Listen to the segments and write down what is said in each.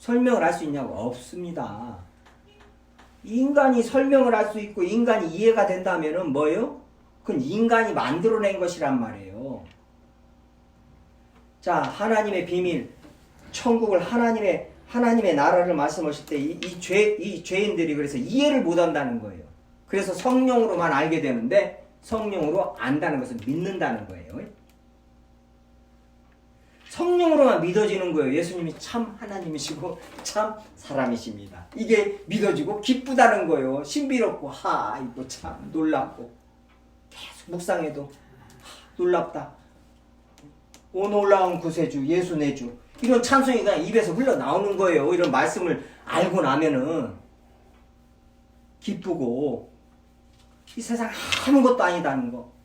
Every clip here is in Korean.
설명을 할 수 있냐고? 없습니다. 인간이 설명을 할 수 있고 인간이 이해가 된다면은 뭐예요? 그건 인간이 만들어낸 것이란 말이에요. 자, 하나님의 비밀, 천국을 하나님의 나라를 말씀하실 때 이 죄인들이 그래서 이해를 못 한다는 거예요. 그래서 성령으로만 알게 되는데 성령으로 안다는 것은 믿는다는 거예요. 성령으로만 믿어지는 거예요. 예수님이 참 하나님이시고 참 사람이십니다. 이게 믿어지고 기쁘다는 거예요. 신비롭고 이거 참 놀랍고 계속 묵상해도 놀랍다. 오 놀라운 구세주 예수 내 주 이런 찬송이 그냥 입에서 흘러나오는 거예요. 이런 말씀을 알고 나면은 기쁘고 이 세상 아무것도 아니다는 거.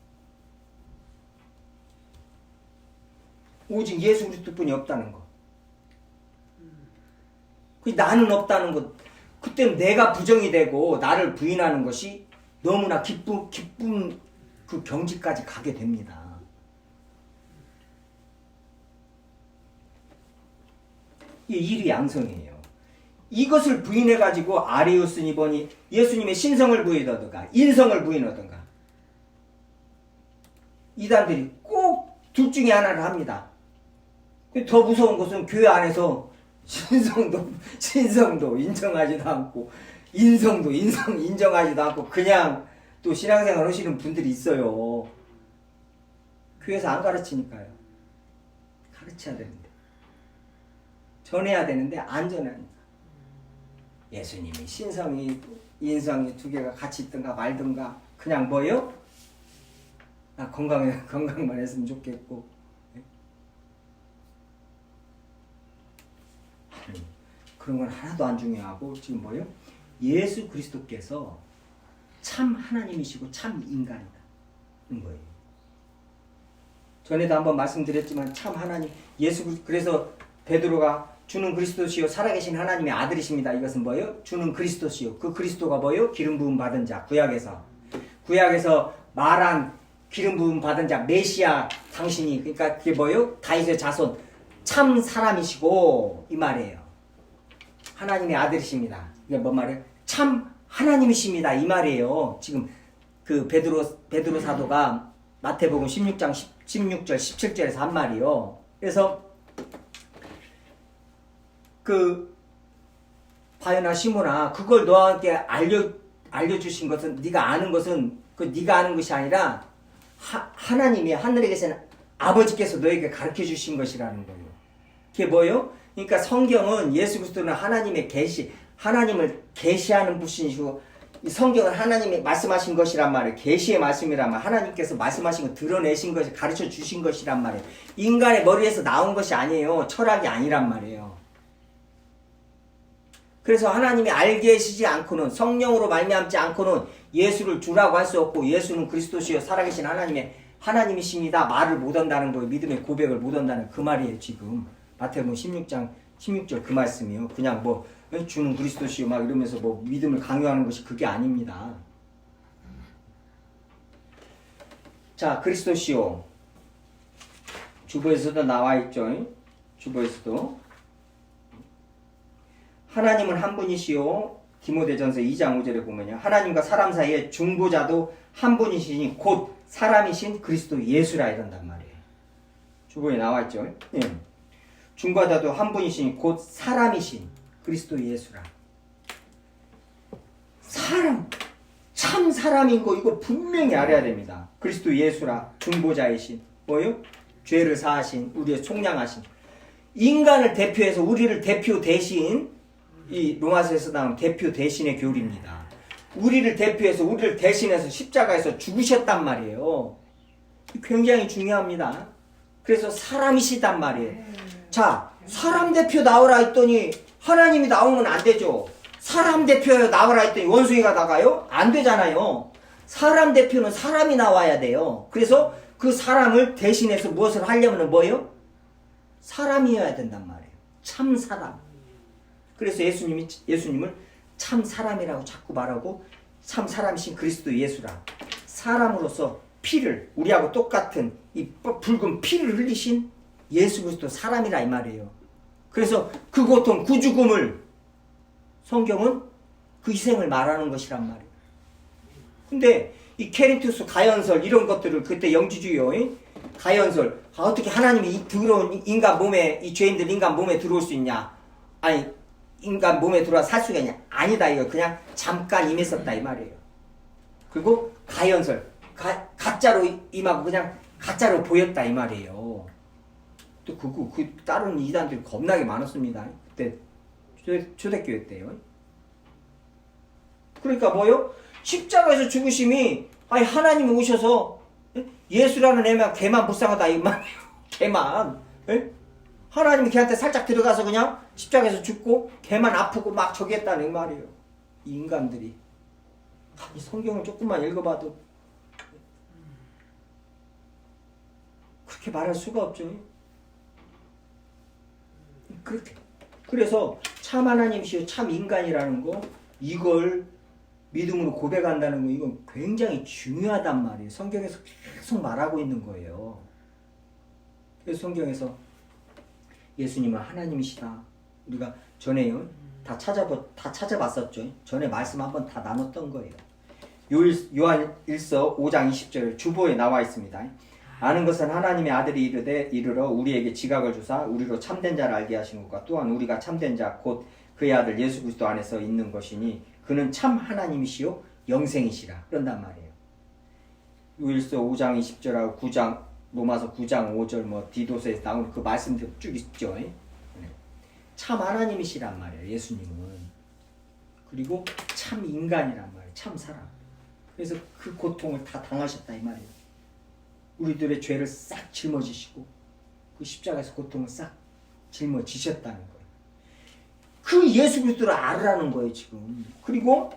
오직 예수 그리스도뿐이 없다는 거. 나는 없다는 것. 그때는 내가 부정이 되고 나를 부인하는 것이 너무나 기쁨 그 경지까지 가게 됩니다. 이게 일위양성이에요. 이것을 부인해가지고 아리우스 니본이 예수님의 신성을 부인하든가 인성을 부인하든가 이단들이 꼭 둘 중에 하나를 합니다. 더 무서운 것은 교회 안에서 신성도 인정하지도 않고 인성도 인정하지도 않고 그냥 또 신앙생활 하시는 분들이 있어요. 교회에서 안 가르치니까요. 가르쳐야 되는데 전해야 되는데 안 전하니까. 예수님이 신성이 인성이 두 개가 같이 있든가 말든가 그냥 뭐요? 나 건강만 했으면 좋겠고. 그런 건 하나도 안 중요하고 지금 뭐요? 예수 그리스도께서 참 하나님이시고 참 인간이다는 거예요. 전에도 한번 말씀드렸지만 참 하나님 그래서 베드로가 주는 그리스도시요 살아계신 하나님의 아들이십니다. 이것은 뭐예요? 주는 그리스도시요. 그 그리스도가 뭐예요? 기름 부음 받은 자. 구약에서 말한 기름 부음 받은 자 메시아 당신이 그러니까 그게 뭐예요? 다윗의 자손 참 사람이시고 이 말이에요. 하나님의 아들이십니다. 이게 뭔 말이에요? 참 하나님이십니다. 이 말이에요. 지금 그 베드로 사도가 마태복음 16장 16절 17절에서 한 말이요. 그래서 그 바요나 시모나 그걸 너한테 알려주신 것은 네가 아는 것이 아니라 하나님이 하늘에 계신 아버지께서 너에게 가르쳐 주신 것이라는 거예요. 그게 뭐예요? 그러니까 성경은 예수 그리스도는 하나님의 하나님을 계시하는 분이시고 이 성경은 하나님이 말씀하신 것이란 말이에요. 계시의 말씀이란 말. 하나님께서 말씀하신 거 드러내신 것을 가르쳐 주신 것이란 말이에요. 인간의 머리에서 나온 것이 아니에요. 철학이 아니란 말이에요. 그래서 하나님이 알게 하시지 않고는 성령으로 말미암지 않고는 예수를 주라고 할 수 없고 예수는 그리스도시요 살아계신 하나님이십니다. 말을 못한다는 거예요. 믿음의 고백을 못한다는 그 말이에요. 지금 마태복음 16장 16절 그 말씀이요. 그냥 뭐 주는 그리스도시요 막 이러면서 뭐 믿음을 강요하는 것이 그게 아닙니다. 자, 그리스도시요 주보에서도 나와 있죠. 주보에서도 하나님은 한 분이시요. 디모데전서 2장 5절에 보면요. 하나님과 사람 사이에 중보자도 한 분이시니 곧 사람이신 그리스도 예수라 이런단 말이에요. 주보에 나와 있죠. 네. 중보자도 한 분이시니 곧 사람이신 그리스도 예수라. 참 사람인 거 이거 분명히 알아야 됩니다. 그리스도 예수라 중보자이신 뭐요? 죄를 사하신 우리의 속량하신 인간을 대표해서 우리를 대표 대신 이 로마서에서 나온 대표 대신의 교리입니다. 우리를 대표해서 우리를 대신해서 십자가에서 죽으셨단 말이에요. 굉장히 중요합니다. 그래서 사람이시단 말이에요. 자, 사람 대표 나오라 했더니 하나님이 나오면 안 되죠. 사람 대표 나오라 했더니 원숭이가 나가요? 안 되잖아요. 사람 대표는 사람이 나와야 돼요. 그래서 그 사람을 대신해서 무엇을 하려면 뭐예요? 사람이어야 된단 말이에요. 참 사람. 그래서 예수님을 참 사람이라고 자꾸 말하고 참 사람이신 그리스도 예수라. 사람으로서 우리하고 똑같은 이 붉은 피를 흘리신 예수 그리스도 사람이라 이 말이에요. 그래서 그 고통, 그 죽음을 성경은 그 희생을 말하는 것이란 말이에요. 근데 이 캐리투스 가연설 이런 것들을 그때 영지주의 가연설 어떻게 하나님이 이 더러운 인간 몸에 이 죄인들 인간 몸에 들어올 수 있냐? 아니 인간 몸에 들어와 살 수가 있냐? 아니다 이거 그냥 잠깐 임했었다 이 말이에요. 그리고 가연설 가짜로 임하고 그냥 가짜로 보였다 이 말이에요. 또 그 다른 이단들이 겁나게 많았습니다. 그때 초대교회 때요. 그러니까 뭐요? 십자가에서 죽으심이 아니 하나님이 오셔서 예수라는 애만 걔만 불쌍하다 이 말이에요. 걔만 하나님이 걔한테 살짝 들어가서 그냥 십자가에서 죽고 걔만 아프고 막 저기 했다는 이 말이에요. 이 인간들이 이 성경을 조금만 읽어봐도 그렇게 말할 수가 없죠. 그렇게 그래서 참 하나님이시여 참 인간이라는 거 이걸 믿음으로 고백한다는 거 이건 굉장히 중요하단 말이에요. 성경에서 계속 말하고 있는 거예요. 그래서 성경에서 예수님은 하나님이시다. 우리가 전에요 다 찾아봤었죠. 전에 말씀 한번 다 나눴던 거예요. 요한 1서 5장 20절 주보에 나와 있습니다. 아는 것은 하나님의 아들이 이르러 우리에게 지각을 주사 우리로 참된 자를 알게 하신 것과 또한 우리가 참된 자 곧 그의 아들 예수 그리스도 안에서 있는 것이니 그는 참 하나님이시요 영생이시라 그런단 말이에요. 요일서 5장 20절하고 9장 로마서 9장 5절 뭐 디도서에서 나오는 그 말씀들 쭉 있죠. 참 하나님이시란 말이에요. 예수님은. 그리고 참 인간이란 말이에요. 참 사람. 그래서 그 고통을 다 당하셨다 이 말이에요. 우리들의 죄를 싹 짊어지시고 그 십자가에서 고통을 싹 짊어지셨다는 거예요. 그 예수 그리스도를 알으라는 거예요 지금. 그리고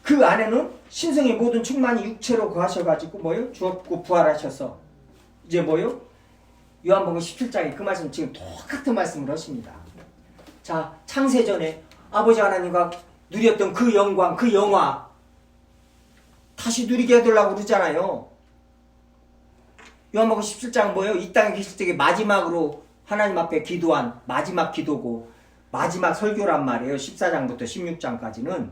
그 안에는 신성의 모든 충만이 육체로 거하셔가지고 뭐요? 죽었고 부활하셔서 이제 뭐요? 요한복음 17장에 그 말씀 지금 똑같은 말씀을 하십니다. 자 창세전에 아버지 하나님과 누렸던 그 영광 그 영화 다시 누리게 해달라고 그러잖아요. 요한복음 17장 뭐예요? 이 땅에 계실 때 마지막으로 하나님 앞에 기도한 마지막 기도고 마지막 설교란 말이에요. 14장부터 16장까지는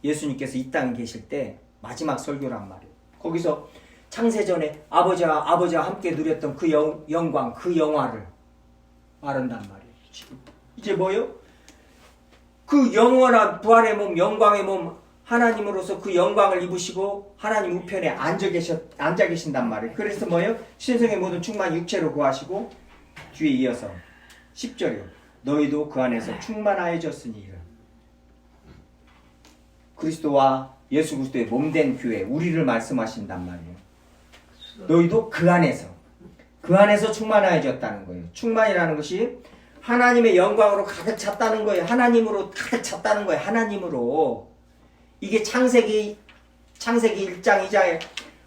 예수님께서 이 땅에 계실 때 마지막 설교란 말이에요. 거기서 창세전에 아버지와 함께 누렸던 그 영광, 그 영화를 말한단 말이에요. 지금 이제 뭐예요? 그 영원한 부활의 몸, 영광의 몸 하나님으로서 그 영광을 입으시고 하나님 우편에 앉아 계신단 말이에요. 그래서 뭐예요? 신성의 모든 충만이 육체로 구하시고 뒤에 이어서 10절이요. 너희도 그 안에서 충만하여졌으니 그리스도와 예수 그리스도의 몸된 교회 우리를 말씀하신단 말이에요. 너희도 그 안에서 충만하여졌다는 거예요. 충만이라는 것이 하나님의 영광으로 가득 찼다는 거예요. 하나님으로 가득 찼다는 거예요. 하나님으로. 이게 창세기 1장 2장에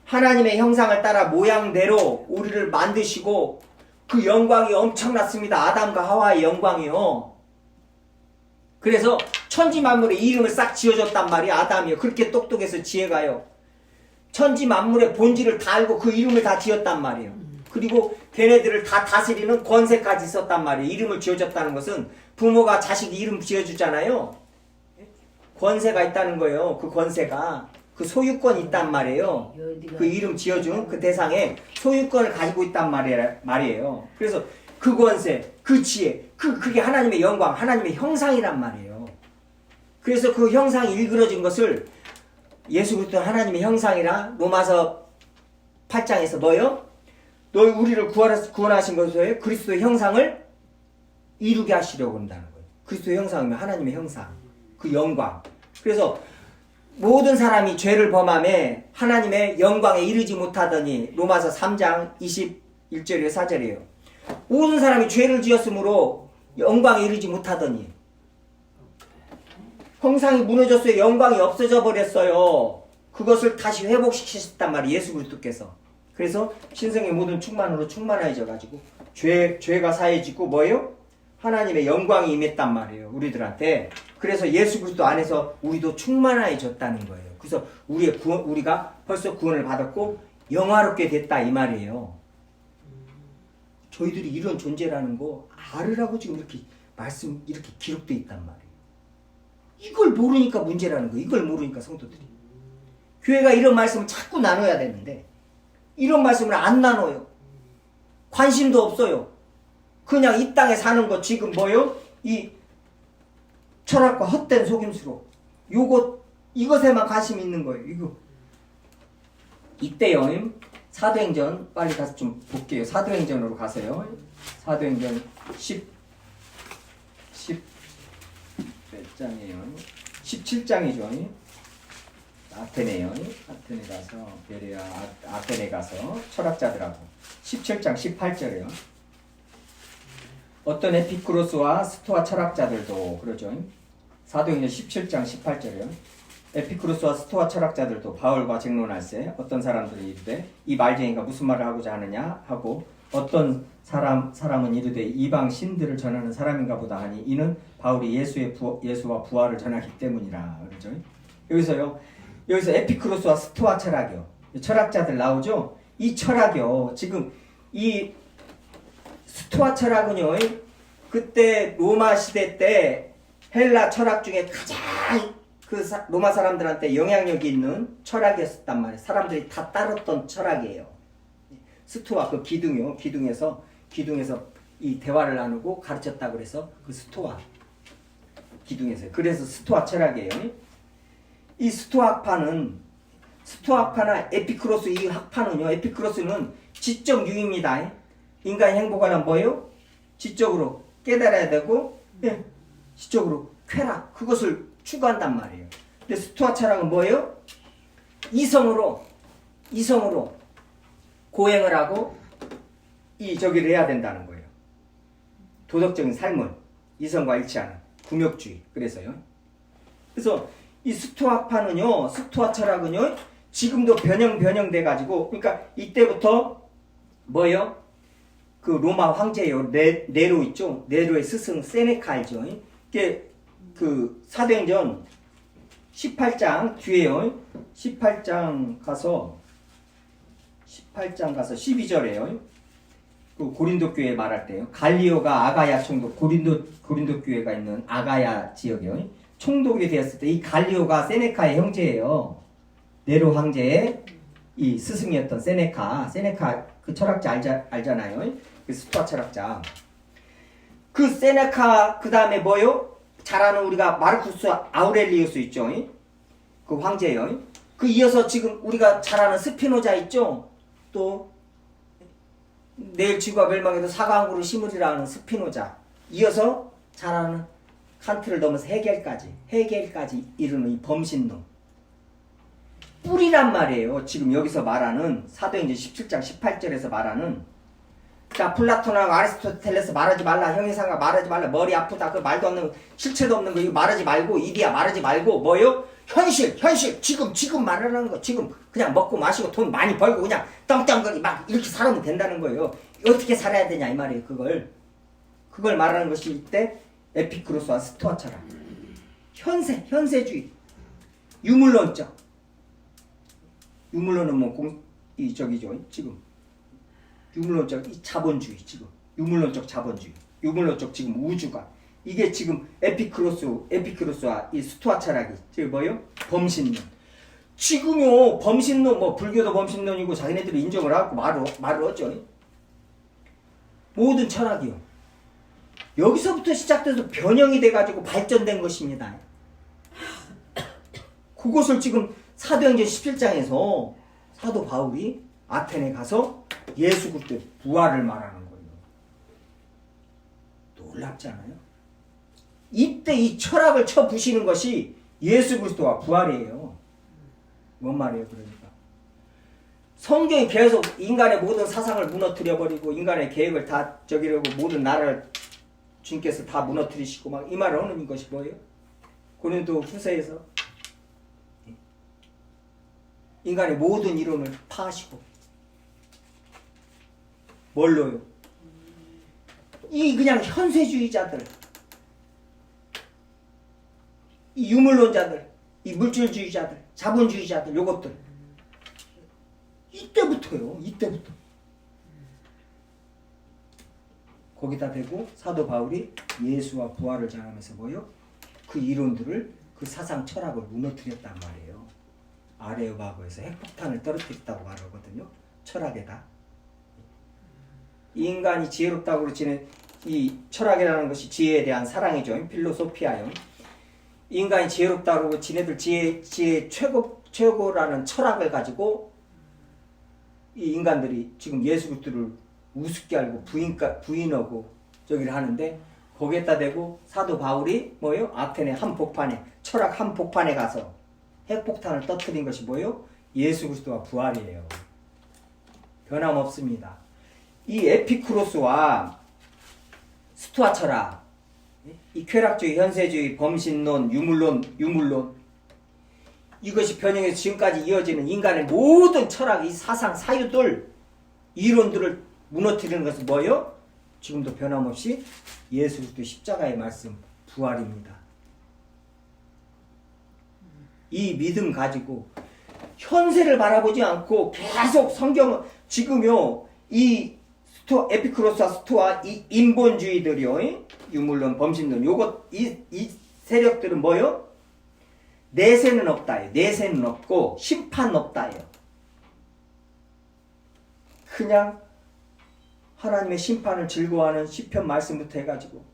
하나님의 형상을 따라 모양대로 우리를 만드시고 그 영광이 엄청났습니다. 아담과 하와의 영광이요. 그래서 천지 만물의 이름을 싹 지어줬단 말이에요. 아담이요. 그렇게 똑똑해서 지혜가요. 천지 만물의 본질을 다 알고 그 이름을 다 지었단 말이에요. 그리고 걔네들을 다 다스리는 권세까지 있었단 말이에요. 이름을 지어줬다는 것은 부모가 자식 이름 지어주잖아요. 권세가 있다는 거예요. 그 권세가. 그 소유권이 있단 말이에요. 그 이름 지어준 그 대상에 소유권을 가지고 있단 말이에요. 그래서 그 권세, 그 지혜, 그게 하나님의 영광, 하나님의 형상이란 말이에요. 그래서 그 형상이 일그러진 것을 예수 그리스도 하나님의 형상이라 로마서 8장에서 뭐요? 너희 우리를 구원하신 것을 그리스도의 형상을 이루게 하시려고 한다는 거예요. 그리스도의 형상이면 하나님의 형상, 그 영광. 그래서 모든 사람이 죄를 범함에 하나님의 영광에 이르지 못하더니 로마서 3장 21절에 4절이에요. 모든 사람이 죄를 지었으므로 영광에 이르지 못하더니 형상이 무너졌어요. 영광이 없어져 버렸어요. 그것을 다시 회복시키셨단 말이에요. 예수 그리스도께서. 그래서 신성의 모든 충만으로 충만해져 가지고 죄가 사해지고 뭐예요? 하나님의 영광이 임했단 말이에요. 우리들한테. 그래서 예수 그리스도 안에서 우리도 충만해졌다는 거예요. 그래서 우리가 벌써 구원을 받았고 영화롭게 됐다 이 말이에요. 저희들이 이런 존재라는 거 알으라고 지금 이렇게 말씀 이렇게 기록돼 있단 말이에요. 이걸 모르니까 문제라는 거예요. 이걸 모르니까 성도들이. 교회가 이런 말씀을 자꾸 나눠야 되는데 이런 말씀을 안 나눠요. 관심도 없어요. 그냥 이 땅에 사는 거 지금 뭐요? 이 철학과 헛된 속임수로 이것에만 관심 있는 거예요. 이거. 이때요. 사도행전 빨리 가서 좀 볼게요. 사도행전으로 가세요. 사도행전 10몇 장이에요. 17장이죠. 아테네요. 아테네 가서 베레아 아테네 가서 철학자들하고 17장 18절에요. 어떤 에피쿠로스와 스토아 철학자들도 그러죠. 사도행전 17장 18절에요. 에피쿠로스와 스토아 철학자들도 바울과 쟁론할세 어떤 사람들이 이르되 이 말쟁이가 무슨 말을 하고자 하느냐 하고 어떤 사람은 이르되 이방 신들을 전하는 사람인가 보다 하니 이는 바울이 예수와 부활을 전하기 때문이라 그러죠. 여기서 에피쿠로스와 스토아 철학이요. 철학자들 나오죠. 이 철학이요. 지금 이 스토아 철학은요. 그때 로마 시대 때 헬라 철학 중에 가장 로마 사람들한테 영향력이 있는 철학이었단 말이에요. 사람들이 다 따랐던 철학이에요. 스토아 그 기둥에서 이 대화를 나누고 가르쳤다고 그래서 그 스토아 기둥에서 그래서 스토아 철학이에요. 이 스토아파나 에피쿠로스 이 학파는요. 에피쿠로스는 지적 유입니다. 인간의 행복하려면 뭐예요? 지적으로 깨달아야 되고 지적으로 쾌락 그것을 추구한단 말이에요. 근데 스토아 철학은 뭐예요? 이성으로 고행을 하고 저기를 해야 된다는 거예요. 도덕적인 삶을 이성과 일치하는 궁욕주의. 그래서 이 스토아파는요, 스토아 철학은요, 지금도 변형돼 가지고 그러니까 이때부터 뭐예요? 그 로마 황제요 네로 있죠. 네로의 스승 세네카 알죠. 이게 그 사도행전 18장 뒤에요. 18장 가서 12절에요. 그 고린도 교회 말할 때요. 갈리오가 아가야 총독 고린도 교회가 있는 아가야 지역이요. 총독이 되었을 때 이 갈리오가 세네카의 형제예요. 네로 황제의 이 스승이었던 세네카 그 철학자 알잖아요. 그 스토아 철학자. 그 세네카 그 다음에 뭐요? 잘 아는 우리가 마르쿠스 아우렐리우스 있죠. 그 황제요. 그 이어서 지금 우리가 잘 아는 스피노자 있죠. 또 내일 지구가 멸망해도 사과 한 그루 심으리라 하는 스피노자. 이어서 잘 아는 칸트를 넘어서 헤겔까지 이르는 이 범신론. 뿌리란 말이에요. 지금 여기서 말하는 사도행전 17장 18절에서 말하는 자 플라톤하고 아리스토텔레스 말하지 말라 형이상과 말하지 말라 머리 아프다 그 말도 없는 실체도 없는 거 이거 말하지 말고 이디야 말하지 말고 뭐요? 현실 지금 말하는 거 지금 그냥 먹고 마시고 돈 많이 벌고 그냥 떵떵거리 막 이렇게 살아면 된다는 거예요. 어떻게 살아야 되냐 이 말이에요. 그걸 말하는 것이 이때 에피쿠로스와 스토아 철학. 현세주의 유물론적 유물론은 뭐 저기죠 지금 유물론적 이 자본주의 지금 유물론적 자본주의 유물론적 지금 우주가 이게 지금 에피쿠로스와 이 스토아 철학이 지금 뭐요? 범신론. 지금요 범신론 뭐 불교도 범신론이고 자기네들이 인정을 하고 말을 하죠. 모든 철학이요. 여기서부터 시작돼서 변형이 돼가지고 발전된 것입니다. 그것을 지금 사도행전 17장에서 사도 바울이 아테네 가서 예수 그리스도의 부활을 말하는 거예요. 놀랍지 않아요? 이때 이 철학을 쳐부시는 것이 예수 그리스도와 부활이에요. 뭔 말이에요? 그러니까 성경이 계속 인간의 모든 사상을 무너뜨려버리고 인간의 계획을 다 저기라고 모든 나라를 주님께서 다 무너뜨리시고 막 이 말을 하는 것이 뭐예요? 고린도 후서에서 인간의 모든 이론을 파하시고 뭘로요? 이 그냥 현세주의자들 이 유물론자들 이 물질주의자들 자본주의자들 요것들 이때부터 거기다 대고 사도 바울이 예수와 부활을 전하면서 뭐요? 그 이론들을, 그 사상 철학을 무너뜨렸단 말이에요. 아레오바고에서 핵폭탄을 떨어뜨렸다고 말하거든요. 철학에다. 인간이 지혜롭다고 그러지는 이 철학이라는 것이 지혜에 대한 사랑이죠. 필로소피아요. 인간이 지혜롭다고 그러고 지네들 지혜 최고라는 철학을 가지고 이 인간들이 지금 예수 그리스도를 우습게 알고 부인하고 저기를 하는데, 거기에다 대고 사도 바울이 뭐예요? 아테네 한복판에, 철학 한복판에 가서 핵폭탄을 터뜨린 것이 뭐예요? 예수 그리스도와 부활이에요. 변함없습니다. 이 에피쿠로스와 스토아 철학, 이 쾌락주의, 현세주의, 범신론, 유물론, 이것이 변형해서 지금까지 이어지는 인간의 모든 철학, 이 사상, 사유들, 이론들을 무너뜨리는 것은 뭐예요? 지금도 변함없이 예수 그리스도 십자가의 말씀, 부활입니다. 이 믿음 가지고 현세를 바라보지 않고 계속 성경은 지금요, 이 에피쿠로스와 스토아, 이 인본주의들이요, 유물론, 범신론, 이 세력들은 뭐요? 내세는 없다예요. 내세는 없고 심판 없다예요. 그냥 하나님의 심판을 즐거워하는 시편 말씀부터 해가지고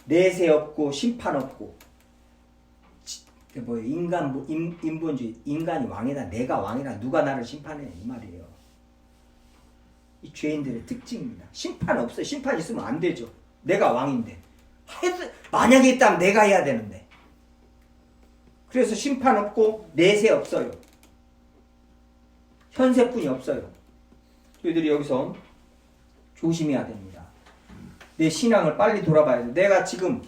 내세 없고 심판 없고, 뭐예요? 인본주의, 인간이 왕이다, 내가 왕이다, 누가 나를 심판해, 이 말이에요. 이 죄인들의 특징입니다. 심판 없어요. 심판 있으면 안 되죠. 내가 왕인데. 만약에 있다면 내가 해야 되는데. 그래서 심판 없고 내세 없어요. 현세뿐이 없어요. 저희들이 여기서 조심해야 됩니다. 내 신앙을 빨리 돌아봐야 돼. 내가 지금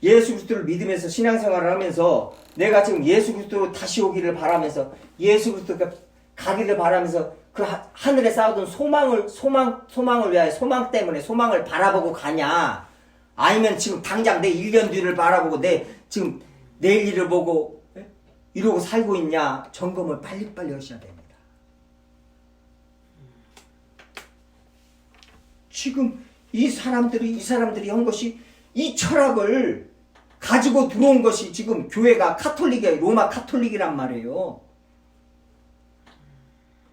예수 그리스도를 믿으면서 신앙생활을 하면서, 내가 지금 예수 그리스도로 다시 오기를 바라면서, 예수 그리스도가 가기를 바라면서 그 하늘에 쌓아둔 소망을 위하여 소망 때문에 소망을 바라보고 가냐, 아니면 지금 당장 내 1년 뒤를 바라보고 지금 내일 일을 보고 이러고 살고 있냐, 점검을 빨리빨리 하셔야 됩니다. 지금 이 사람들이 한 것이, 이 철학을 가지고 들어온 것이 지금 교회가 로마 카톨릭이란 말이에요.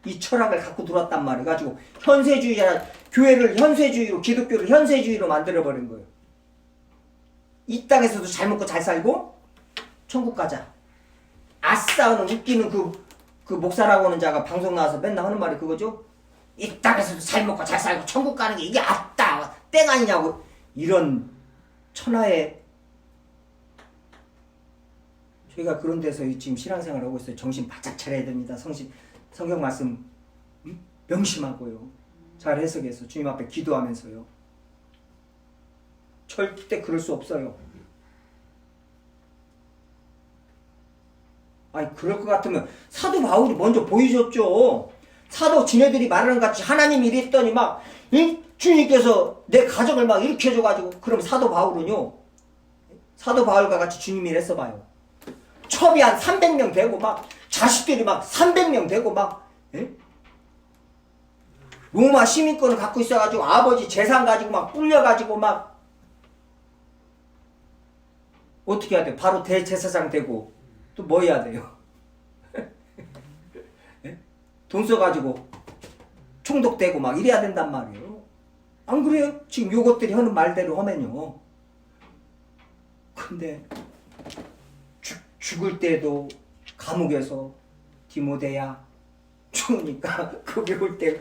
이 철학을 갖고 들어왔단 말이에요. 가지고 교회를 현세주의로, 기독교를 현세주의로 만들어버린 거예요. 이 땅에서도 잘 먹고 잘 살고 천국 가자. 아싸는 웃기는 그 목사라고 하는 자가 방송 나와서 맨날 하는 말이 그거죠. 이 땅에서도 잘 먹고 잘 살고 천국 가는 게 이게 아따 땡 아니냐고, 이런 천하의, 저희가 그런 데서 지금 신앙생활을 하고 있어요. 정신 바짝 차려야 됩니다. 성경 말씀 명심하고요. 잘 해석해서 주님 앞에 기도하면서요. 절대 그럴 수 없어요. 아니, 그럴 것 같으면 사도 바울이 먼저 보여줬죠. 사도 지네들이 말하는 것 같이 하나님이 이랬더니 막 주님께서 내 가정을 막 이렇게 해줘가지고, 그럼 사도 바울은요, 사도 바울과 같이 주님이 이랬어 봐요. 첩이 한 300명 되고 막 자식들이 막 300명 되고 막, 로마 시민권을 갖고 있어가지고 아버지 재산 가지고 막 불려가지고 막, 어떻게 해야 돼요? 바로 대제사장 되고 또 뭐 해야 돼요? 돈 써가지고 총독되고 막 이래야 된단 말이에요. 안 그래요? 지금 요것들이 하는 말대로 하면요. 근데 죽을 때도 감옥에서 디모데야 추우니까 거기 올 때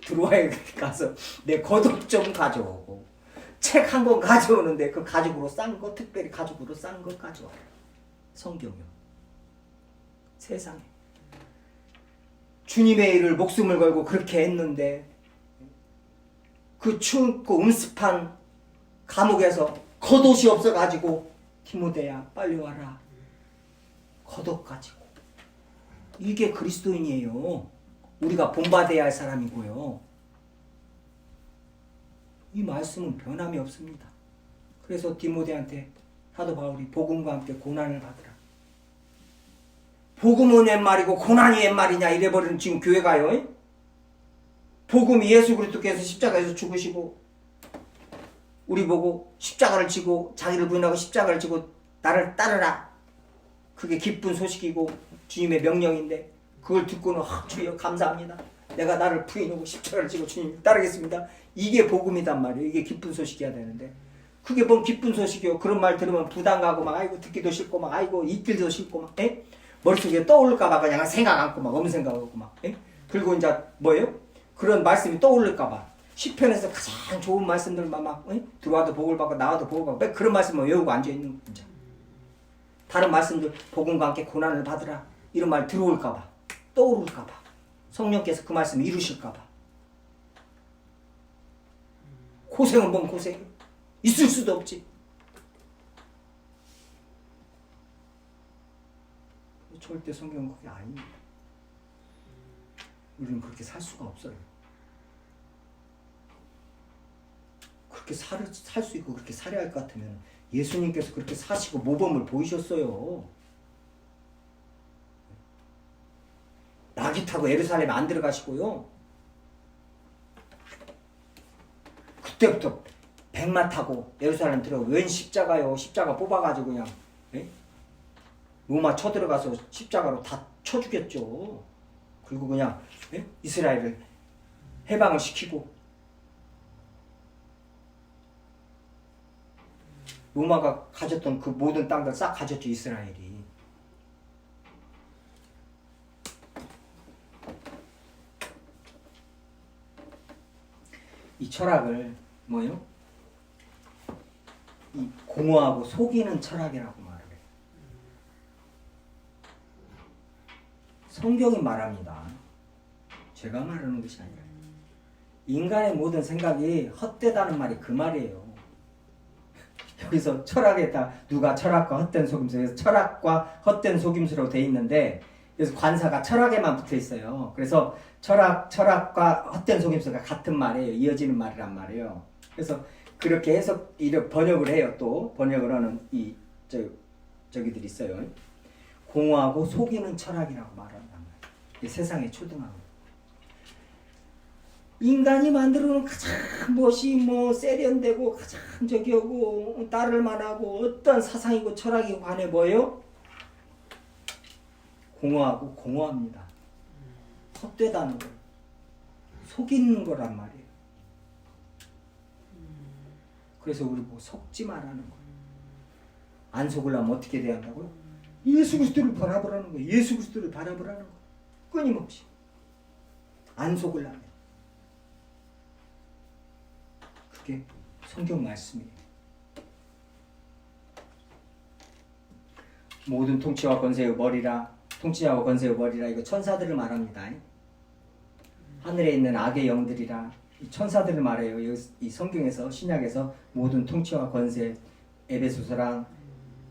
들어와야 가서 내 겉옷 좀 가져오고 책 한 권 가져오는데 그 가죽으로 싼 거, 특별히 가죽으로 싼 거 가져와요. 성경이요. 세상에 주님의 일을 목숨을 걸고 그렇게 했는데, 그 춥고 음습한 감옥에서 겉옷이 없어가지고 디모데야 빨리 와라, 겉옷 가지고. 이게 그리스도인이에요. 우리가 본받아야 할 사람이고요. 이 말씀은 변함이 없습니다. 그래서 디모데한테 사도 바울이 복음과 함께 고난을 받으라. 복음은 웬 말이고 고난이 웬 말이냐 이래버리는 지금 교회가요. 복음이 예수 그리스도께서 십자가에서 죽으시고 우리 보고 십자가를 지고 자기를 부인하고 십자가를 지고 나를 따르라. 그게 기쁜 소식이고 주님의 명령인데 그걸 듣고는 주여 감사합니다. 내가 나를 부인하고 십자가를 지고 주님 따르겠습니다. 이게 복음이단 말이에요. 이게 기쁜 소식이어야 되는데 그게 뭔 기쁜 소식이요. 그런 말 들으면 부담 가고 막 아이고 듣기도 싫고 막 아이고 읽기도 싫고 막 머릿속에 떠오를까봐 그냥 생각 않고 막 엄생각하고 막 그리고 이제 뭐예요? 그런 말씀이 떠오를까봐 시편에서 가장 좋은 말씀들만 막 들어와도 복을 받고 나와도 복을 받고 그런 말씀을 외우고 앉아있는 거죠. 다른 말씀들 복음과 함께 고난을 받으라 이런 말 들어올까봐 떠오를까봐 성령께서 그 말씀을 이루실까봐 고생은 뭔 고생 있을 수도 없지. 절대 성경은 그게 아닙니다. 우리는 그렇게 살 수가 없어요. 그렇게 살 수 있고 그렇게 살아야 할 것 같으면 예수님께서 그렇게 사시고 모범을 보이셨어요. 나귀 타고 예루살렘에 안 들어가시고요. 그때부터 백마 타고 예루살렘 들어가 웬 십자가요. 십자가 뽑아가지고 그냥 로마 쳐들어가서 십자가로 다 쳐 죽였죠. 그리고 그냥 이스라엘을 해방을 시키고 로마가 가졌던 그 모든 땅들 싹 가졌죠. 이스라엘이. 이 철학을 뭐요? 이 공허하고 속이는 철학이라고 말을 해요. 성경이 말합니다. 제가 말하는 것이 아니라 인간의 모든 생각이 헛되다는 말이 그 말이에요. 여기서 철학에다 누가 철학과 헛된 속임수에서 철학과 헛된 속임수로 돼 있는데 그래서 관사가 철학에만 붙어 있어요. 그래서 철학과 헛된 속임수가 같은 말이에요. 이어지는 말이란 말이에요. 그래서 그렇게 해서 이렇게 번역을 해요. 또 번역을 하는 저기들이 있어요. 공허하고 속이는 철학이라고 말한단 말이에요. 세상에 초등하고 인간이 만들어놓은 가장 무엇이 세련되고 가장 저기하고 따를 만하고 어떤 사상이고 철학이고 간에 뭐예요? 공허하고 공허합니다. 헛되다는 거 속이는 거란 말이에요. 그래서 우리 속지 말라는 거예요. 안 속으려면 어떻게 돼야 한다고요? 예수 그리스도를 바라보라는 거예요. 예수 그리스도를 바라보라는 거예요. 끊임없이 안 속으려면 그게 성경 말씀이에요. 모든 통치와 권세의 머리라 통치자와 권세의 머리라 이거 천사들을 말합니다. 하늘에 있는 악의 영들이라 이 천사들을 말해요. 이 성경에서 신약에서 모든 통치와 권세 에베소서랑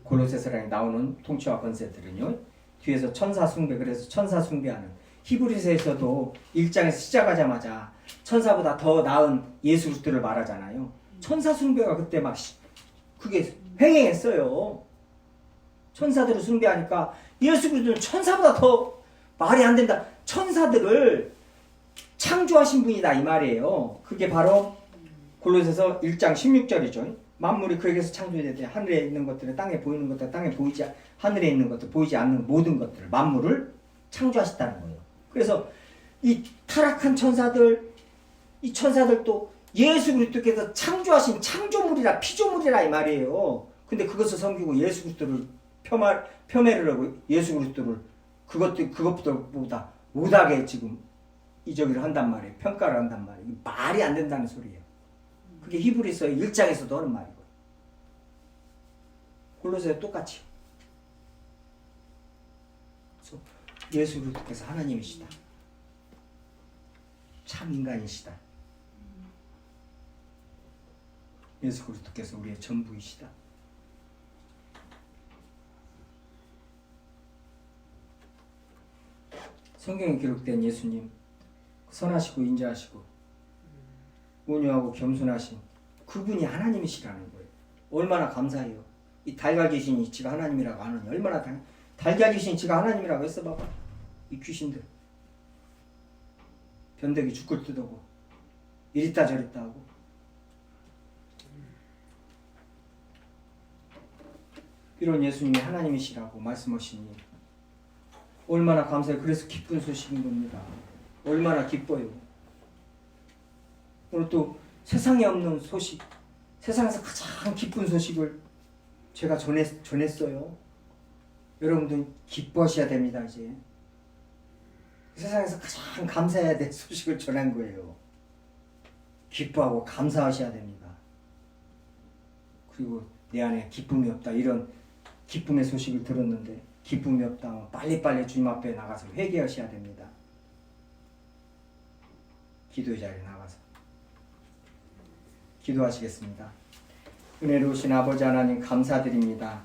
골로새서랑 나오는 통치와 권세들은요. 뒤에서 천사 숭배 그래서 천사 숭배하는 히브리서에서도 1장에서 시작하자마자 천사보다 더 나은 예수 그리스도를 말하잖아요. 천사 숭배가 그때 막 그게 횡행했어요. 천사들을 숭배하니까 예수 그리스도는 천사보다 더 말이 안 된다. 천사들을 창조하신 분이다 이 말이에요. 그게 바로 골로새서 1장 16절이죠. 만물이 그에게서 창조되되 하늘에 있는 것들은 땅에 보이는 것들 땅에 보이지 하늘에 있는 것들 보이지 않는 모든 것들을 만물을 창조하셨다는 거예요. 그래서 이 타락한 천사들 이 천사들도 예수 그리스도께서 창조하신 창조물이라 피조물이라 이 말이에요. 근데 그것을 섬기고 예수 그리스도를 폄훼를 하고 예수 그리스도를 그것보다 못하게 지금 이저기를 한단 말이에요. 평가를 한단 말이에요. 말이 안 된다는 소리예요. 그게 히브리서 1장에서도 하는 말이고 골로새도 똑같이. 그래서 예수 그리스도께서 하나님이시다. 참 인간이시다. 예수 그리스도께서 우리의 전부이시다. 성경에 기록된 예수님 선하시고 인자하시고 온유하고 겸손하신 그분이 하나님이시라는 거예요. 얼마나 감사해요. 이 달걀 귀신이 지가 하나님이라고 하느니 얼마나 달걀 귀신이 지가 하나님이라고 했어 봐봐. 이 귀신들 변덕이 죽을 듯하고 이리따 저리따 하고 이런 예수님이 하나님이시라고 말씀하시니 얼마나 감사해요. 그래서 기쁜 소식인 겁니다. 얼마나 기뻐요. 오늘 또 세상에 없는 소식, 세상에서 가장 기쁜 소식을 제가 전했어요. 여러분들 기뻐하셔야 됩니다. 이제 세상에서 가장 감사해야 될 소식을 전한 거예요. 기뻐하고 감사하셔야 됩니다. 그리고 내 안에 기쁨이 없다, 이런 기쁨의 소식을 들었는데 기쁨이 없다, 빨리빨리 주님 앞에 나가서 회개하셔야 됩니다. 기도의 자리에 나가서 기도하시겠습니다. 은혜로우신 아버지 하나님 감사드립니다.